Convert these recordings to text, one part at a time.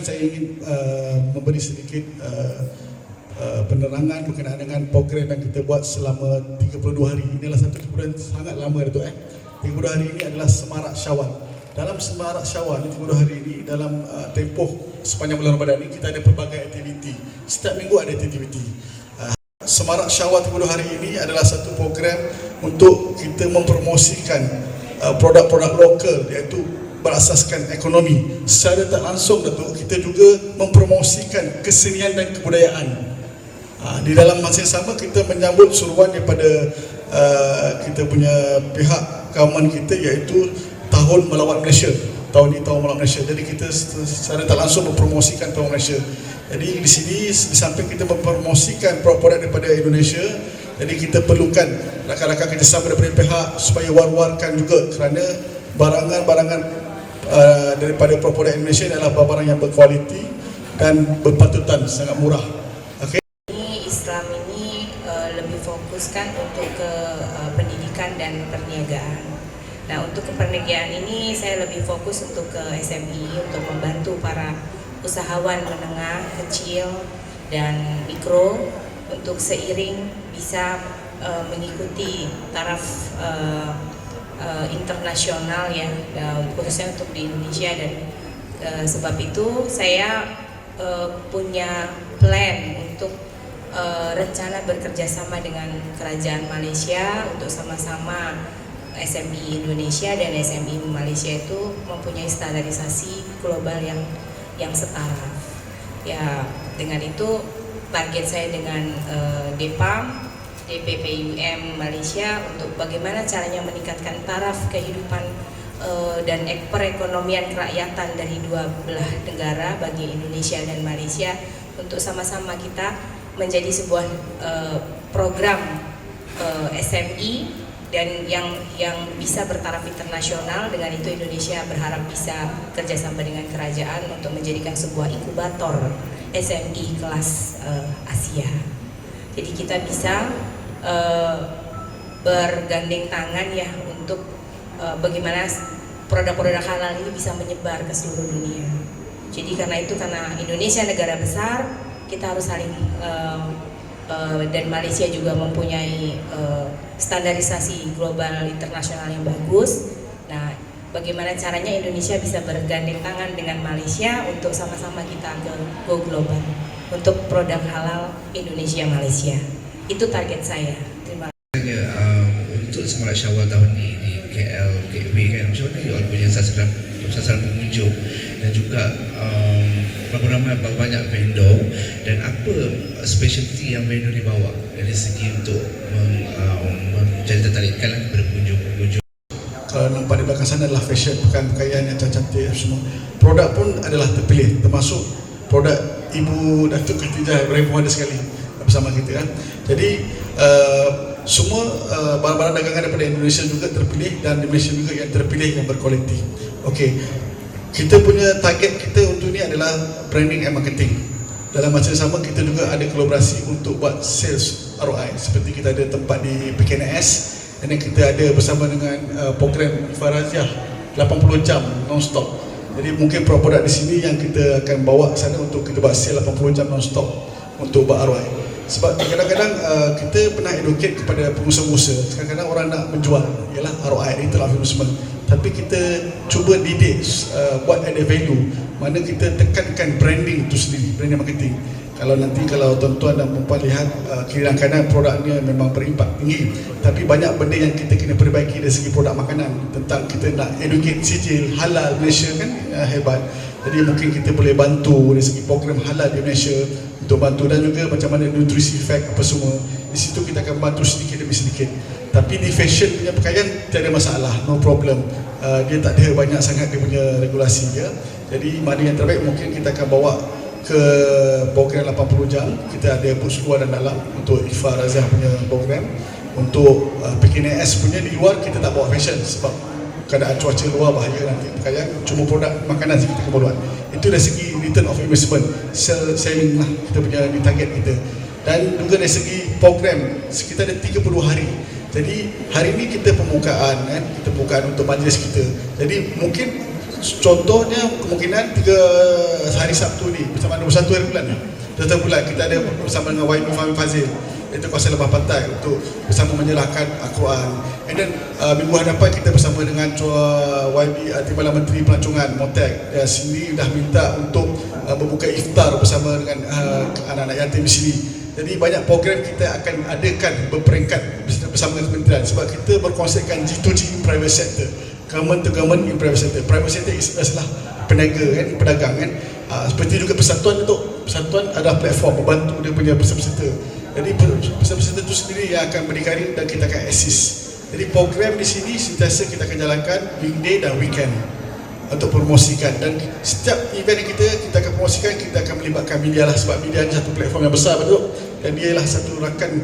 Saya ingin memberi sedikit penerangan berkenaan dengan program yang kita buat selama 32 hari. Inilah satu kemudian sangat lama Datuk 32 hari ini adalah Semarak Syawal. Dalam Semarak Syawal 32 hari ini, dalam tempoh sepanjang bulan Ramadan ini, kita ada pelbagai aktiviti. Setiap minggu ada aktiviti. Semarak Syawal 32 hari ini adalah satu program untuk kita mempromosikan produk-produk lokal, iaitu berasaskan ekonomi. Secara tak langsung Datuk, kita juga mempromosikan kesenian dan kebudayaan. Di dalam masa yang sama, kita menyambut suruhan daripada kita punya pihak government kita, iaitu Tahun Melawat Malaysia. Tahun ini Tahun Melawat Malaysia. Jadi kita secara tak langsung mempromosikan Tahun Malaysia. Jadi di sini, di samping kita mempromosikan produk-produk daripada Indonesia, jadi kita perlukan rakan-rakan kerjasama daripada pihak supaya war-warkan juga, kerana barangan-barangan daripada produk Indonesia adalah barang yang berkualiti dan berpatutan, sangat murah. Islam ini lebih fokuskan untuk ke pendidikan dan perniagaan. Nah, untuk ke perniagaan ini saya lebih fokus untuk ke SME, untuk membantu para usahawan menengah, kecil dan mikro untuk seiring bisa mengikuti taraf internasional ya, khususnya untuk di Indonesia. Dan sebab itu saya punya plan untuk rencana bekerja sama dengan kerajaan Malaysia untuk sama-sama SME Indonesia dan SME Malaysia itu mempunyai standarisasi global yang setara. Ya, dengan itu target saya dengan DEPAM, DPPUM Malaysia untuk bagaimana caranya meningkatkan taraf kehidupan dan perekonomian kerakyatan dari dua belah negara bagi Indonesia dan Malaysia, untuk sama-sama kita menjadi sebuah program SME dan yang bisa bertaraf internasional. Dengan itu Indonesia berharap bisa kerjasama dengan kerajaan untuk menjadikan sebuah inkubator SME kelas Asia. Jadi kita bisa bergandeng tangan ya untuk bagaimana produk-produk halal ini bisa menyebar ke seluruh dunia. Jadi karena Indonesia negara besar, kita harus saling dan Malaysia juga mempunyai standarisasi global internasional yang bagus. Nah, bagaimana caranya Indonesia bisa bergandeng tangan dengan Malaysia untuk sama-sama kita go global untuk produk halal Indonesia Malaysia. Itu target saya. Terima kasih. Untuk Semarak Syawal tahun ini di KL, Gateway kan, macam mana you all punya sasaran pengunjung, dan juga berapa banyak vendor, dan apa specialty yang vendor dibawa dari segi untuk menjadi tertarikan kepada pengunjung. Kalau nampak di belakang sana adalah fashion, pakaian yang cantik semua. Produk pun adalah terpilih, termasuk produk Ibu Datuk Khatijah Ibrahim ada sekali bersama kita kan. Jadi semua barang-barang dagangan daripada Indonesia juga terpilih, dan di Malaysia juga yang terpilih yang berkualiti. Okey. Kita punya target kita untuk ini adalah branding and marketing. Dalam masa yang sama, kita juga ada kolaborasi untuk buat sales ROI. Seperti kita ada tempat di PKNS, dan kita ada bersama dengan program Ifaraziah 80 jam non-stop. Jadi mungkin produk di sini yang kita akan bawa ke sana untuk kita buat sale 80 jam non-stop untuk buat ROI. Sebab kadang-kadang kita pernah educate kepada pengusaha-pengusaha, kadang-kadang orang nak menjual ialah ROI, return on investment. Tapi kita cuba didik buat ada value, mana kita tekankan branding itu sendiri, branding marketing. Kalau tuan-tuan dan puan lihat kiri dan kanan produknya memang berimpak tinggi, tapi banyak benda yang kita kena perbaiki dari segi produk makanan. Tentang kita nak educate sijil halal Malaysia kan hebat. Jadi mungkin kita boleh bantu dari segi program halal di Malaysia untuk bantu, dan juga macam mana nutrisi fact apa semua. Di situ kita akan bantu sedikit demi sedikit. Tapi di fashion punya pakaian tidak ada masalah, no problem. Dia tak ada banyak sangat dia punya regulasi dia. Jadi mana yang terbaik mungkin kita akan bawa ke program 80 jam. Kita ada booth luar dan dalam untuk Ifah Razah punya program. Untuk PKNS punya di luar kita tak bawa fashion sebab keadaan cuaca luar bahaya nanti pakaian, cuma produk makanan kita akan bawa. Itu dari segi return of investment, selling lah kita punya di target kita. Dan juga dari segi program, kita ada 32 hari. Jadi hari ini kita pembukaan kan, kita pembukaan untuk majlis kita. Jadi mungkin contohnya kemungkinan hari Sabtu ni bersama 21 hari bulan ni. 21 bulan kita ada bersama dengan YB Fahmi Fazil, itu kawasan Lebah Pantai, untuk bersama menyerahkan Al-Quran. And then minggu hadapan kita bersama dengan YB Timbalan Menteri Pelancongan Motek sini dah minta untuk membuka iftar bersama dengan anak-anak yatim di sini. Jadi banyak program kita akan adakan berperingkat bersama dengan kementerian, sebab kita berkonsepkan G2G private sector, government to government in private sector. Private sector adalah peniaga kan, pedagang kan. Seperti juga persatuan adalah platform membantu dia punya peserta-peserta. Jadi peserta-peserta itu sendiri yang akan berdikari dan kita akan assist. Jadi program di sini sentiasa kita akan jalankan weekday dan weekend untuk promosikan, dan setiap event yang kita akan promosikan, kita akan melibatkan media lah, sebab media ni satu platform yang besar, betul, dan dia lah satu rakan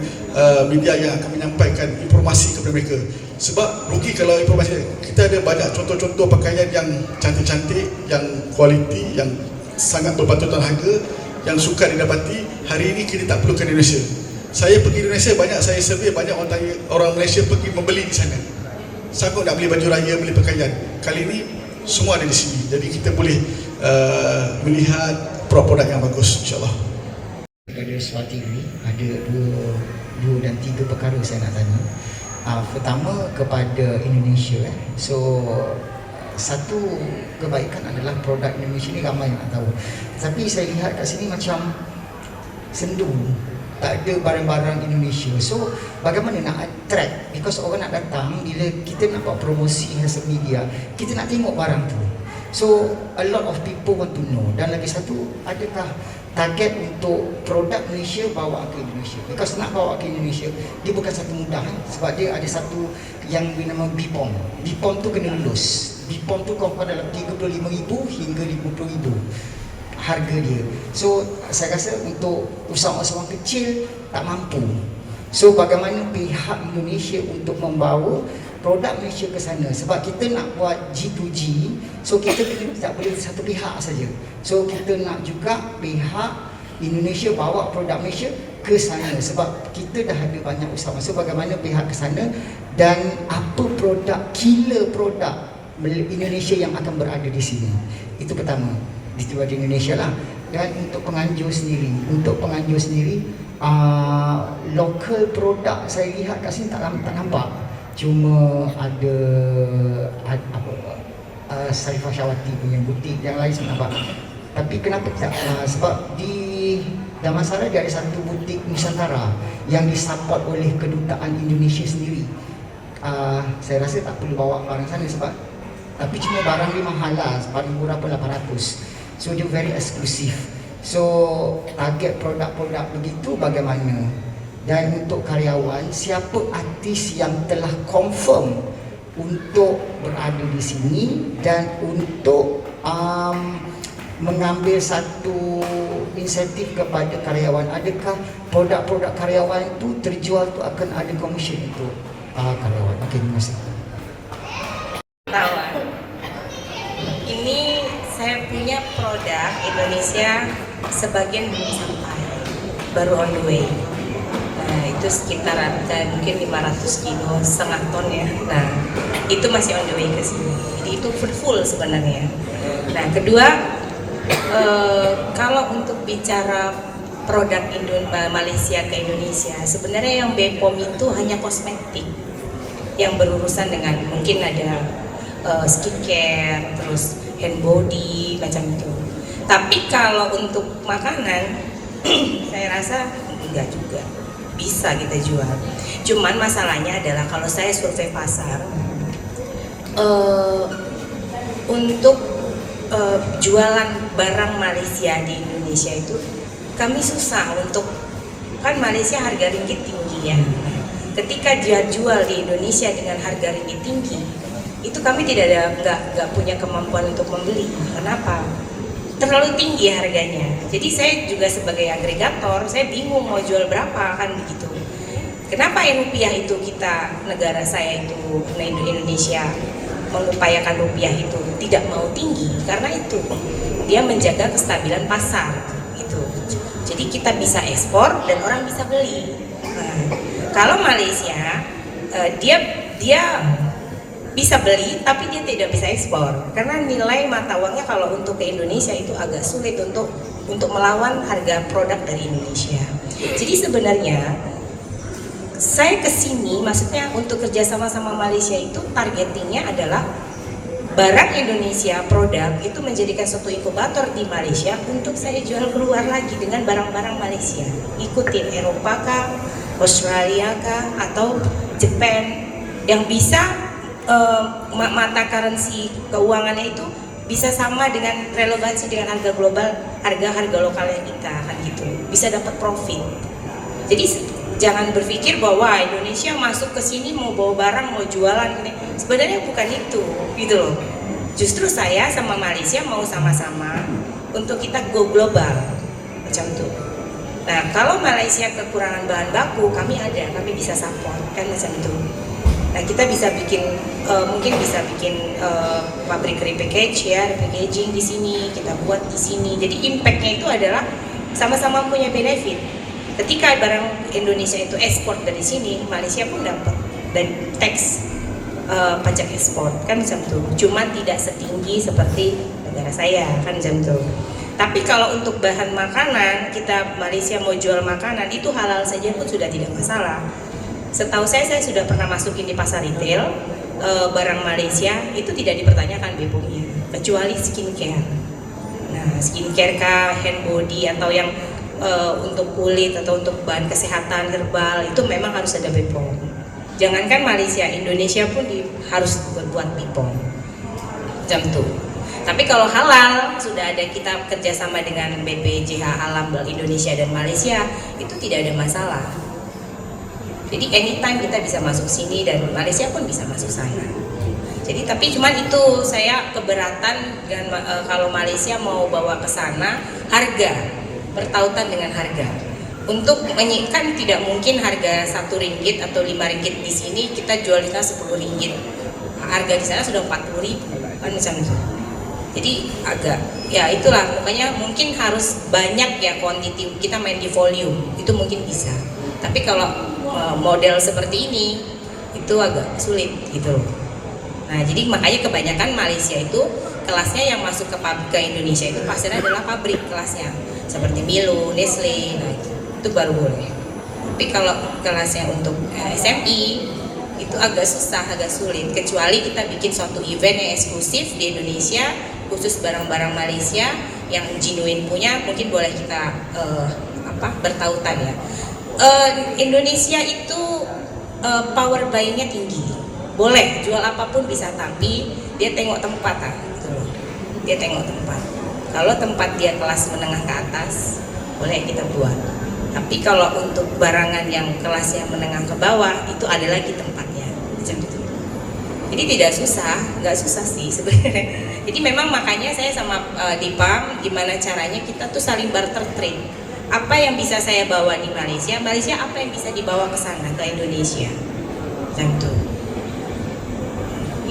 media yang akan menyampaikan informasi kepada mereka. Sebab rugi kalau informasi, kita ada banyak contoh-contoh pakaian yang cantik-cantik, yang kualiti, yang sangat berpatutan harga, yang sukar didapati. Hari ini kita tak perlukan Indonesia. Saya pergi Indonesia, banyak saya survey, banyak orang Malaysia pergi membeli di sana, sanggup nak beli baju raya, beli pakaian. Kali ini semua ada di sini, jadi kita boleh melihat produk-produk yang bagus, insyaAllah. Kepada Swati ini ada dua dan tiga perkara saya nak tanya. Pertama kepada Indonesia. So satu kebaikan adalah produk Indonesia ni ramai yang nak tahu. Tapi saya lihat kat sini macam sendu, tak ada barang-barang Indonesia. So bagaimana nak attract, because orang nak datang, bila kita nak buat promosi hasil media, kita nak tengok barang tu. So a lot of people want to know. Dan lagi satu, adakah target untuk produk Malaysia bawa ke Indonesia? Because nak bawa ke Indonesia, dia bukan satu mudah sebab dia ada satu yang dinamakan BPOM. BPOM tu kena lulus. BPOM tu kau dalam 35,000 hingga 50,000 harga dia. So saya rasa untuk usahawan kecil tak mampu. So bagaimana pihak Indonesia untuk membawa produk Malaysia ke sana? Sebab kita nak buat G2G, so kita tak boleh satu pihak saja. So kita nak juga pihak Indonesia bawa produk Malaysia ke sana, sebab kita dah ada banyak usahawan. So bagaimana pihak ke sana, dan apa produk, killer produk Indonesia yang akan berada di sini? Itu pertama, di Indonesia lah. Dan untuk penganjur sendiri, local produk saya lihat kat sini tak nampak. Cuma ada Sarifah Syawati punya butik, yang lain saya nampak. Tapi kenapa tidak? Sebab di Damansara dia ada satu butik Nusantara yang disupport oleh kedutaan Indonesia sendiri. Saya rasa tak perlu bawa barang sana sebab, tapi cuma barang dia mahal lah, paling murah pun 800. So dia very eksklusif. So target produk-produk begitu bagaimana? Dan untuk karyawan, siapa artis yang telah confirm untuk berada di sini dan untuk mengambil satu insentif kepada karyawan? Adakah produk-produk karyawan itu terjual tu akan ada komisen untuk karyawan? Okey, terima kasih. Ini saya punya produk Indonesia sebagian belum sampai, baru on the way. Nah, itu sekitar ada mungkin 500 kilo, setengah ton ya. Nah, itu masih on the way ke sini. Jadi itu full sebenarnya. Nah, kedua, kalau untuk bicara produk Malaysia ke Indonesia, sebenarnya yang BPOM itu hanya kosmetik yang berurusan dengan mungkin ada skincare, terus hand body, macam itu. Tapi kalau untuk makanan, saya rasa enggak juga, bisa kita jual. Cuman masalahnya adalah kalau saya survei pasar, untuk jualan barang Malaysia di Indonesia itu kami susah untuk, kan Malaysia harga ringgit tinggi ya. Ketika dia jual di Indonesia dengan harga ringgit tinggi, itu kami nggak punya kemampuan untuk membeli. Kenapa? Terlalu tinggi harganya. Jadi saya juga sebagai agregator, saya bingung mau jual berapa, kan begitu. Kenapa ya rupiah itu, kita negara saya itu Indonesia mengupayakan rupiah itu tidak mau tinggi, karena itu dia menjaga kestabilan pasar gitu. Jadi kita bisa ekspor dan orang bisa beli. Nah, kalau Malaysia dia bisa beli tapi dia tidak bisa ekspor karena nilai mata uangnya kalau untuk ke Indonesia itu agak sulit untuk melawan harga produk dari Indonesia. Jadi sebenarnya saya kesini maksudnya untuk kerjasama sama Malaysia itu targetingnya adalah barang Indonesia produk itu menjadikan suatu inkubator di Malaysia untuk saya jual keluar lagi dengan barang-barang Malaysia. Ikutin Eropa kah, Australia kah, atau Jepang yang bisa mata currency keuangannya itu bisa sama dengan relevansi dengan harga global, harga lokalnya kita kan gitu. Bisa dapat profit. Jadi jangan berpikir bahwa Indonesia masuk ke sini mau bawa barang, mau jualan ini. Sebenarnya bukan itu, gitu loh. Justru saya sama Malaysia mau sama-sama untuk kita go global, macam itu. Nah, kalau Malaysia kekurangan bahan baku, kami bisa support, kan macam itu. Nah, kita bisa bikin, mungkin bisa bikin pabrik repackaging di sini, kita buat di sini. Jadi impactnya itu adalah sama-sama punya benefit. Ketika barang Indonesia itu ekspor dari sini, Malaysia pun dapat dan tax pajak ekspor kan macam itu. Cuma tidak setinggi seperti negara saya kan macam itu. Tapi kalau untuk bahan makanan, kita Malaysia mau jual makanan itu halal saja pun sudah tidak masalah. Setahu saya sudah pernah masukin di pasar retail barang Malaysia itu tidak dipertanyakan BPOM-nya kecuali skincare. Nah, skincare kah, hand body atau yang untuk kulit atau untuk bahan kesehatan herbal itu memang harus ada BPOM. Jangankan Malaysia, Indonesia pun harus berbuat BPOM. Jam itu. Tapi kalau halal sudah ada kita kerjasama dengan BPJH Alam Indonesia dan Malaysia itu tidak ada masalah. Jadi anytime kita bisa masuk sini dan Malaysia pun bisa masuk sana. Jadi tapi cuman itu saya keberatan dengan kalau Malaysia mau bawa ke sana harga bertautan dengan harga. Untuk menyikan tidak mungkin harga RM1 atau RM5 di sini kita jual di sana RM10. Harga di sana sudah RM40.000 kan macam itu. Jadi agak ya itulah makanya mungkin harus banyak ya quantity kita main di volume itu mungkin bisa. Tapi kalau model seperti ini itu agak sulit gitu loh. Nah jadi makanya kebanyakan Malaysia itu kelasnya yang masuk ke Indonesia itu pasarnya adalah pabrik kelasnya seperti Milo, Nestle, nah itu baru boleh. Tapi kalau kelasnya untuk SME itu agak susah, agak sulit. Kecuali kita bikin suatu event yang eksklusif di Indonesia, khusus barang-barang Malaysia yang genuine punya, mungkin boleh kita bertautan ya. Indonesia itu power buying-nya tinggi. Boleh jual apapun bisa, tapi dia tengok tempat gitu loh. Dia tengok tempat. Kalau tempat dia kelas menengah ke atas, boleh kita buat. Tapi kalau untuk barangan yang kelasnya menengah ke bawah, itu ada lagi tempatnya, macam itu. Jadi tidak susah, nggak susah sih sebenarnya. Jadi memang makanya saya sama Dipam, gimana caranya kita tuh saling barter trade. Apa yang bisa saya bawa di Malaysia, Malaysia apa yang bisa dibawa ke sana ke Indonesia, macam itu.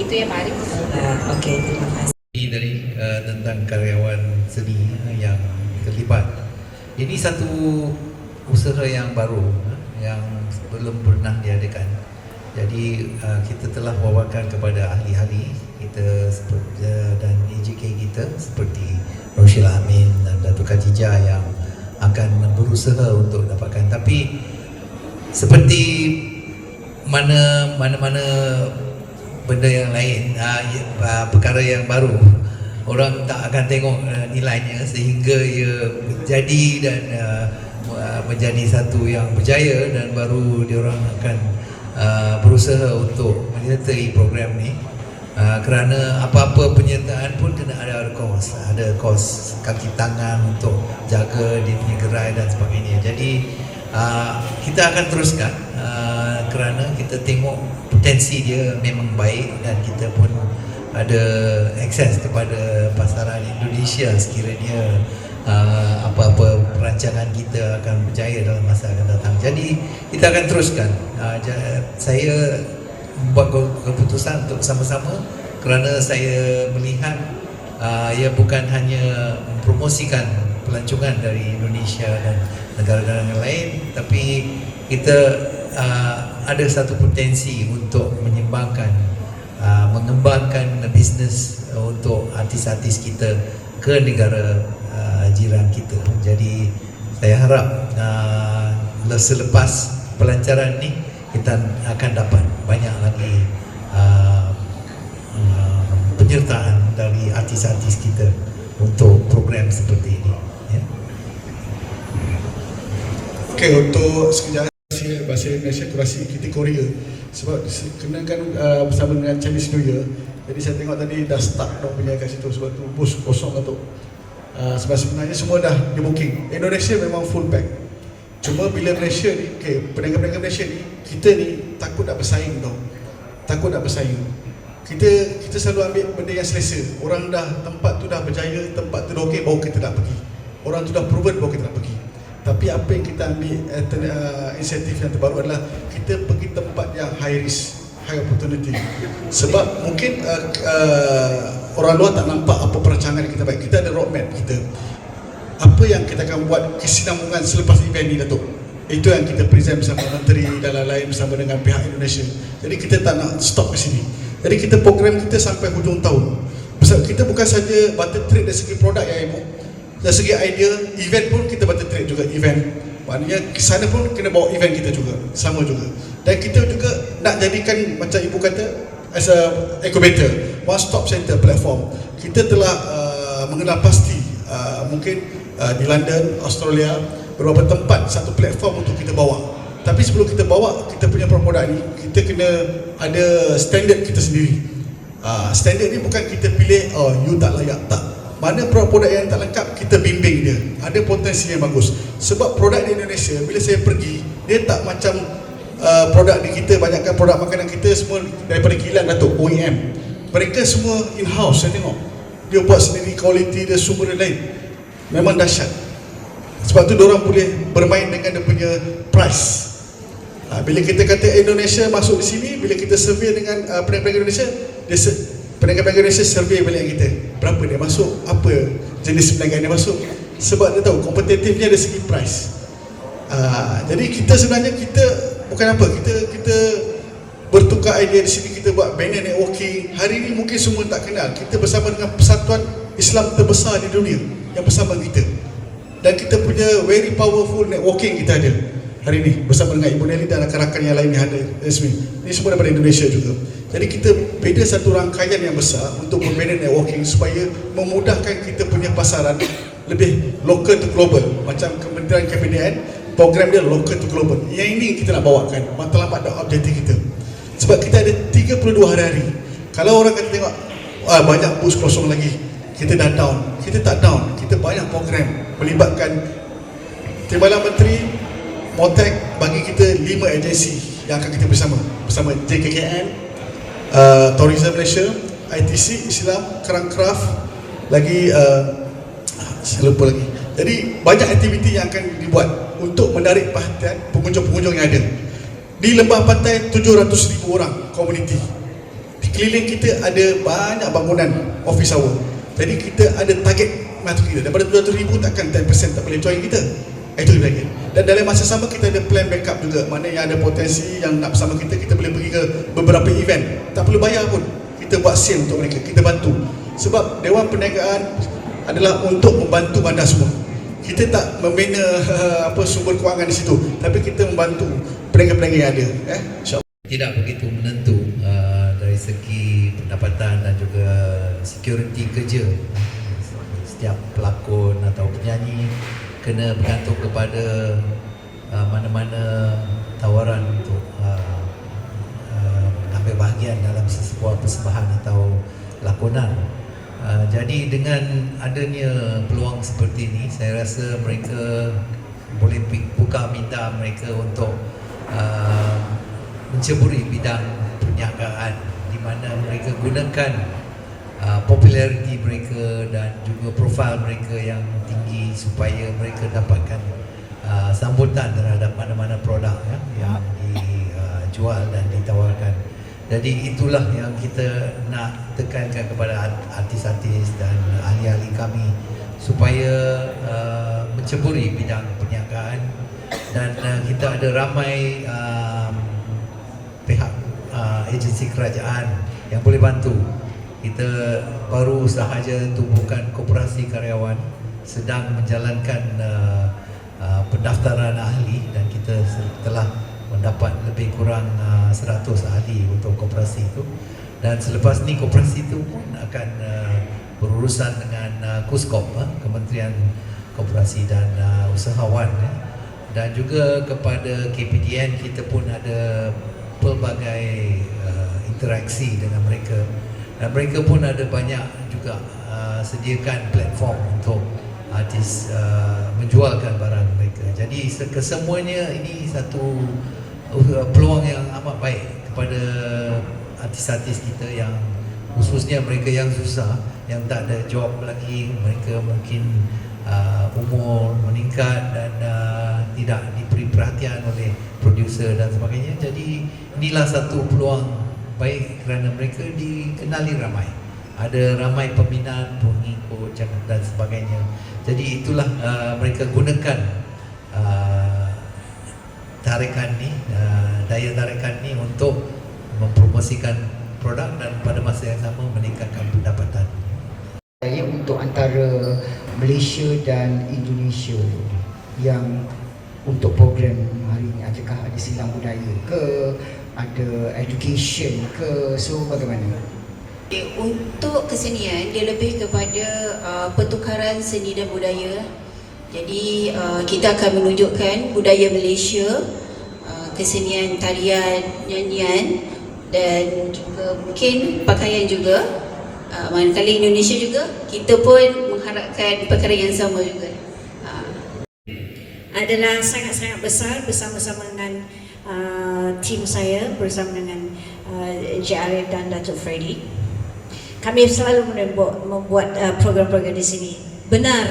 Itu ya Pak Arif. Nah, oke, terima kasih. Dari tentang karyawan seni yang terlibat. Ini satu usaha yang baru yang belum pernah diadakan. Jadi kita telah wawarkan kepada ahli-ahli kita dan AJK kita seperti Roshila Amin dan Datuk Khatijah yang akan berusaha untuk dapatkan. Tapi seperti mana-mana benda yang lain, perkara yang baru, orang tak akan tengok nilainya sehingga ia jadi dan menjadi satu yang berjaya, dan baru diorang akan berusaha untuk menyertai program ni. Kerana apa-apa penyertaan pun kena ada kos kaki tangan untuk jaga dia punya gerai dan sebagainya. Jadi kita akan teruskan kerana kita tengok potensi dia memang baik, dan kita pun ada akses kepada pasaran Indonesia sekiranya apa-apa perancangan kita akan berjaya dalam masa akan datang. Jadi kita akan teruskan. Saya membuat keputusan untuk sama-sama kerana saya melihat ia bukan hanya mempromosikan pelancongan dari Indonesia dan negara-negara yang lain, tapi kita ada satu potensi untuk mengembangkan bisnes untuk artis-artis kita ke negara jiran kita. Jadi saya harap selepas pelancaran ni kita akan dapat banyak lagi penyertaan dari artis-artis kita untuk program seperti ini, ya. Okey, untuk sekejap bahasa Indonesia kurasi kita Korea sebab kenakan bersama dengan Chinese New Year. Jadi saya tengok tadi dah start dah punya kat situ, sebab tu bus kosong lah tu. Sebab sebenarnya semua dah di booking. Indonesia memang full pack. Cuma bila Malaysia ni, okay, peniaga-peniaga Malaysia ni, kita ni takut nak bersaing tau. Takut nak bersaing. Kita selalu ambil benda yang selesa. Orang dah, tempat tu dah berjaya, tempat tu dah okey, baru kita nak pergi. Orang tu dah proven, baru kita nak pergi. Tapi apa yang kita ambil insentif yang terbaru adalah kita pergi tempat yang high risk, high opportunity. Sebab mungkin orang luar tak nampak apa perancangan yang kita buat. Kita ada roadmap kita. Apa yang kita akan buat kesinambungan selepas event ni, Datuk. Itu yang kita present bersama menteri dan lain-lain bersama dengan pihak Indonesia. Jadi kita tak nak stop di sini. Jadi kita program kita sampai hujung tahun. Kita bukan saja butter trade dari segi produk ya Ibu. Dari segi idea, event pun kita butter trade juga event. Maknanya ke sana pun kena bawa event kita juga, sama juga. Dan kita juga nak jadikan macam Ibu kata as a incubator, one stop center platform. Kita telah mengenal pasti mungkin di London, Australia, beberapa tempat satu platform untuk kita bawa. Tapi sebelum kita bawa kita punya produk ni, kita kena ada standard kita sendiri. Standard ni bukan kita pilih you tak layak, tak. Mana produk yang tak lengkap, kita bimbing dia. Ada potensi yang bagus. Sebab produk di Indonesia, bila saya pergi, dia tak macam produk di kita. Banyakkan produk makanan kita semua daripada kilang Datuk, OEM. Mereka semua in-house, saya tengok. Dia buat sendiri, kualiti dia, sumber dan lain. Memang dahsyat. Sebab tu diorang boleh bermain dengan dia punya price. Bila kita kata Indonesia masuk di sini, bila kita survey dengan peniaga Indonesia, peniaga Indonesia survey balik kita, berapa dia masuk, apa jenis perniagaan dia masuk. Sebab dia tahu kompetitifnya dari segi price. Jadi kita sebenarnya kita bukan apa, kita bertukar idea di sini, kita buat banner networking. Hari ini mungkin semua tak kenal, kita bersama dengan persatuan Islam terbesar di dunia yang bersama kita. Dan kita punya very powerful networking kita ada hari ini bersama dengan Ibu Nelly dan rakan-rakan yang lain yang ada. Ini semua daripada Indonesia juga. Jadi kita beda satu rangkaian yang besar untuk berbanner networking supaya memudahkan kita punya pasaran lebih local to global. Macam Kementerian KPDN, program dia local to global. Yang ini kita nak bawakan, matlamat dan objektif kita. Sebab kita ada 32 hari-hari. Kalau orang kata tengok banyak bus kosong lagi, kita dah down. Kita tak down, kita banyak program melibatkan Timbalan Menteri, Motek, bagi kita 5 agensi yang akan kita bersama JKKN, Tourism Malaysia, ITC, Islam, Kerangkraft, lagi saya lupa lagi. Jadi banyak aktiviti yang akan dibuat untuk menarik perhatian pengunjung-pengunjung yang ada. Di Lembah Pantai 700,000 orang komuniti. Di keliling kita ada banyak bangunan office hour. Jadi kita ada target masuk kita. Daripada 700,000 takkan 10% tak boleh join kita. Itu lagi. Dan dalam masa sama kita ada plan backup juga. Mana yang ada potensi yang nak bersama kita, kita boleh pergi ke beberapa event. Tak perlu bayar pun. Kita buat sale untuk mereka, kita bantu. Sebab Dewan Perniagaan adalah untuk membantu bandar semua. Kita tak membina sumber kewangan di situ, tapi kita membantu peniaga-peniaga yang ada. InsyaAllah. Tidak begitu menentu dari segi pendapatan dan juga security kerja. Setiap pelakon atau penyanyi kena bergantung kepada mana-mana tawaran untuk ambil bahagian dalam sebuah persembahan atau lakonan. Jadi dengan adanya peluang seperti ini, saya rasa mereka boleh buka minda mereka untuk menceburi bidang perniagaan, di mana mereka gunakan populariti mereka dan juga profil mereka yang tinggi supaya mereka dapatkan sambutan terhadap mana-mana produk yang dijual dan ditawarkan. Jadi itulah yang kita nak tekankan kepada artis-artis dan ahli-ahli kami supaya menceburi bidang perniagaan. Dan kita ada ramai agensi kerajaan yang boleh bantu. Kita baru sahaja tubuhkan koperasi karyawan, sedang menjalankan pendaftaran ahli dan kita telah mendapat lebih kurang 100 ahli untuk koperasi itu. Dan selepas ni koperasi itu pun akan berurusan dengan KUSKOP, Kementerian Koperasi dan Usahawan, dan juga kepada KPDN kita pun ada pelbagai interaksi dengan mereka, dan mereka pun ada banyak juga sediakan platform untuk artis menjualkan barang mereka. Jadi kesemuanya ini satu peluang yang amat baik kepada artis-artis kita yang khususnya mereka yang susah, yang tak ada job lagi, mereka mungkin umur meningkat dan tidak diberi perhatian oleh produser dan sebagainya. Jadi inilah satu peluang baik kerana mereka dikenali ramai. Ada ramai peminat, pengikut dan sebagainya. Jadi itulah mereka gunakan tarikan ni, daya tarikan ni untuk mempromosikan produk dan pada masa yang sama meningkatkan pendapatan. Saya untuk antara Malaysia dan Indonesia yang untuk program hari ini, adakah ada silang budaya ke, ada education ke, so bagaimana? Untuk kesenian dia lebih kepada pertukaran seni dan budaya. Jadi kita akan menunjukkan budaya Malaysia, kesenian, tarian, nyanyian dan juga mungkin pakaian juga. Manakala Indonesia juga, kita pun mengharapkan perkara yang sama juga. Adalah sangat-sangat besar bersama-sama dengan tim saya, bersama dengan Encik Arif dan Datuk Freddy. Kami selalu membuat program-program di sini. Benar,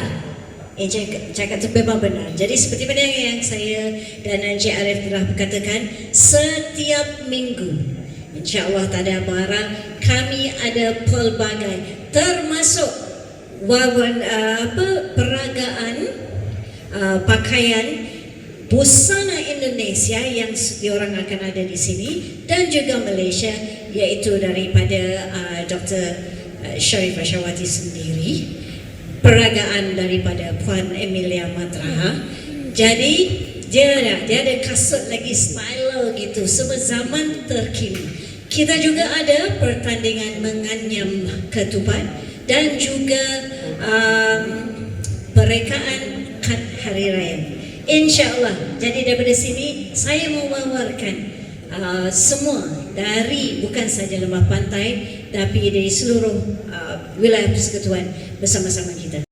Encik cakap itu memang benar. Jadi seperti mana yang saya dan Encik Arif telah berkatakan, setiap minggu InsyaAllah tak ada barang, kami ada pelbagai termasuk peragaan pakaian busana Indonesia yang diorang akan ada di sini dan juga Malaysia, iaitu daripada Dr. Sharifah Syawati sendiri, peragaan daripada Puan Emilia Matraha. Jadi dia ada kasut lagi style gitu, semua zaman terkini. Kita juga ada pertandingan menganyam ketupat dan juga perekaan kad hari raya. InsyaAllah. Jadi daripada sini saya mau menawarkan semua dari bukan saja Lembah Pantai tapi dari seluruh wilayah persekutuan bersama-sama kita.